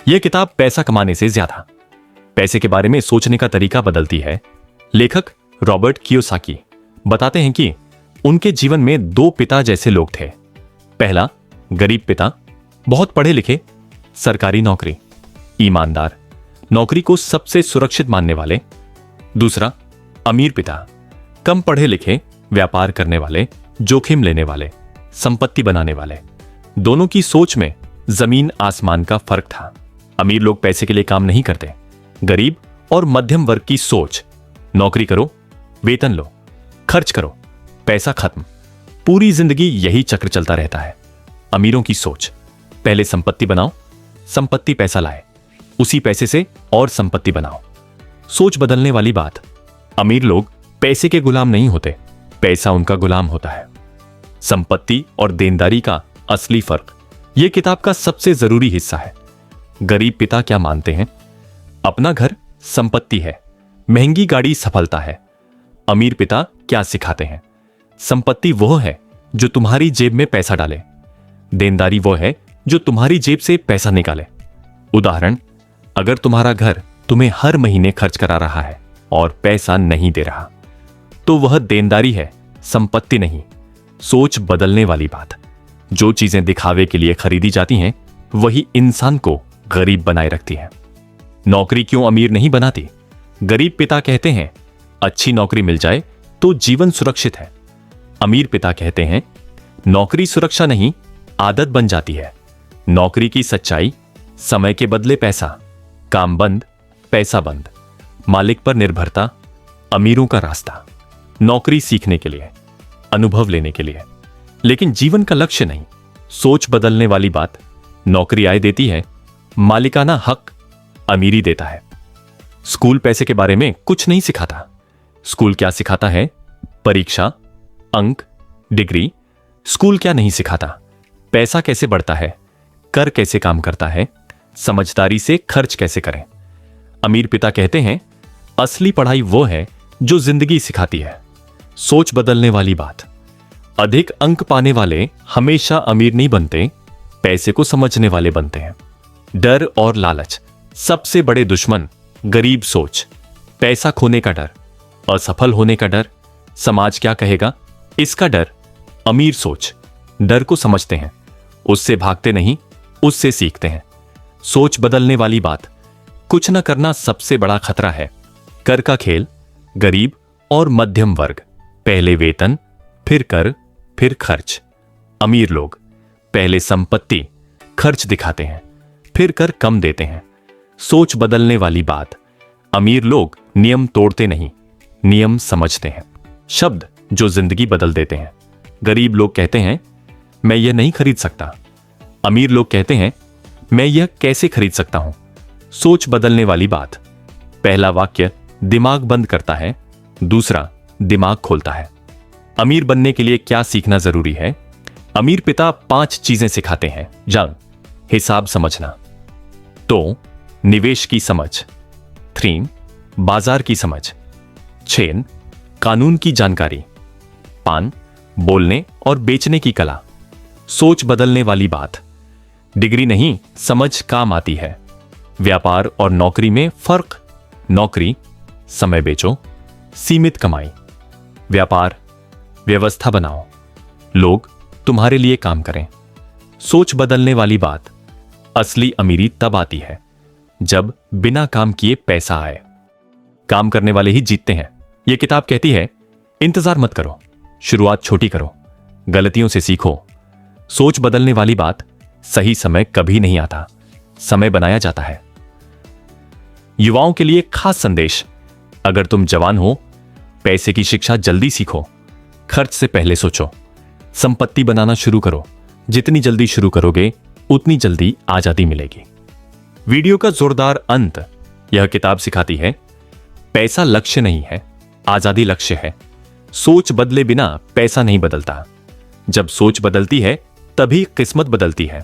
यह किताब पैसा कमाने से ज्यादा पैसे के बारे में सोचने का तरीका बदलती है। लेखक रॉबर्ट कियोसाकी बताते हैं कि उनके जीवन में दो पिता जैसे लोग थे। पहला, गरीब पिता, बहुत पढ़े लिखे, सरकारी नौकरी, ईमानदार, नौकरी को सबसे सुरक्षित मानने वाले। दूसरा, अमीर पिता, कम पढ़े लिखे, व्यापार करने वाले, जोखिम लेने वाले, संपत्ति बनाने वाले। दोनों की सोच में जमीन आसमान का फर्क था। अमीर लोग पैसे के लिए काम नहीं करते। गरीब और मध्यम वर्ग की सोच, नौकरी करो, वेतन लो, खर्च करो, पैसा खत्म। पूरी जिंदगी यही चक्र चलता रहता है। अमीरों की सोच, पहले संपत्ति बनाओ, संपत्ति पैसा लाए, उसी पैसे से और संपत्ति बनाओ। सोच बदलने वाली बात, अमीर लोग पैसे के गुलाम नहीं होते, पैसा उनका गुलाम होता है। संपत्ति और देनदारी का असली फर्क, यह किताब का सबसे जरूरी हिस्सा है। गरीब पिता क्या मानते हैं? अपना घर संपत्ति है, महंगी गाड़ी सफलता है। अमीर पिता क्या सिखाते हैं? संपत्ति वो है जो तुम्हारी जेब में पैसा डाले, देनदारी वो है जो तुम्हारी जेब से पैसा निकाले। उदाहरण, अगर तुम्हारा घर तुम्हें हर महीने खर्च करा रहा है और पैसा नहीं दे रहा, तो वह देनदारी है, संपत्ति नहीं। सोच बदलने वाली बात, जो चीजें दिखावे के लिए खरीदी जाती हैं वही इंसान को गरीब बनाए रखती है। नौकरी क्यों अमीर नहीं बनाती? गरीब पिता कहते हैं अच्छी नौकरी मिल जाए तो जीवन सुरक्षित है। अमीर पिता कहते हैं नौकरी सुरक्षा नहीं, आदत बन जाती है। नौकरी की सच्चाई, समय के बदले पैसा, काम बंद, पैसा बंद, मालिक पर निर्भरता, अमीरों का रास्ता। नौकरी सीखने के लिए, अनुभव लेने के लिए, लेकिन जीवन का लक्ष्य नहीं। सोच बदलने वाली बात, नौकरी आय देती है, मालिकाना हक अमीरी देता है। स्कूल पैसे के बारे में कुछ नहीं सिखाता। स्कूल क्या सिखाता है? परीक्षा, अंक, डिग्री। स्कूल क्या नहीं सिखाता? पैसा कैसे बढ़ता है, कर कैसे काम करता है, समझदारी से खर्च कैसे करें। अमीर पिता कहते हैं असली पढ़ाई वो है जो जिंदगी सिखाती है। सोच बदलने वाली बात, अधिक अंक पाने वाले हमेशा अमीर नहीं बनते, पैसे को समझने वाले बनते हैं। डर और लालच, सबसे बड़े दुश्मन गरीब सोच। पैसा खोने का डर, असफल होने का डर, समाज क्या कहेगा, इसका डर। अमीर सोच, डर को समझते हैं, उससे भागते नहीं, उससे सीखते हैं। सोच बदलने वाली बात, कुछ न करना सबसे बड़ा खतरा है। कर का खेल, गरीब और मध्यम वर्ग, पहले वेतन, फिर कर, फिर खर्च। अमीर लोग पहले संपत्ति, खर्च दिखाते हैं, फिर कर कम देते हैं। सोच बदलने वाली बात, अमीर लोग नियम तोड़ते नहीं, नियम समझते हैं। शब्द जो जिंदगी बदल देते हैं। गरीब लोग कहते हैं मैं यह नहीं खरीद सकता। अमीर लोग कहते हैं मैं यह कैसे खरीद सकता हूं। सोच बदलने वाली बात, पहला वाक्य दिमाग बंद करता है, दूसरा दिमाग खोलता है। अमीर बनने के लिए क्या सीखना जरूरी है? अमीर पिता 5 चीजें सिखाते हैं। जंग, हिसाब समझना। 2, निवेश की समझ। 3, बाजार की समझ। 6, कानून की जानकारी। 5, बोलने और बेचने की कला। सोच बदलने वाली बात, डिग्री नहीं, समझ काम आती है। व्यापार और नौकरी में फर्क। नौकरी, समय बेचो, सीमित कमाई। व्यापार, व्यवस्था बनाओ, लोग तुम्हारे लिए काम करें। सोच बदलने वाली बात, असली अमीरी तब आती है जब बिना काम किए पैसा आए। काम करने वाले ही जीतते हैं। यह किताब कहती है इंतजार मत करो, शुरुआत छोटी करो, गलतियों से सीखो। सोच बदलने वाली बात, सही समय कभी नहीं आता, समय बनाया जाता है। युवाओं के लिए खास संदेश, अगर तुम जवान हो, पैसे की शिक्षा जल्दी सीखो, खर्च से पहले सोचो, संपत्ति बनाना शुरू करो। जितनी जल्दी शुरू करोगे उतनी जल्दी आजादी मिलेगी। वीडियो का जोरदार अंत, यह किताब सिखाती है पैसा लक्ष्य नहीं है, आजादी लक्ष्य है। सोच बदले बिना पैसा नहीं बदलता। जब सोच बदलती है तभी किस्मत बदलती है।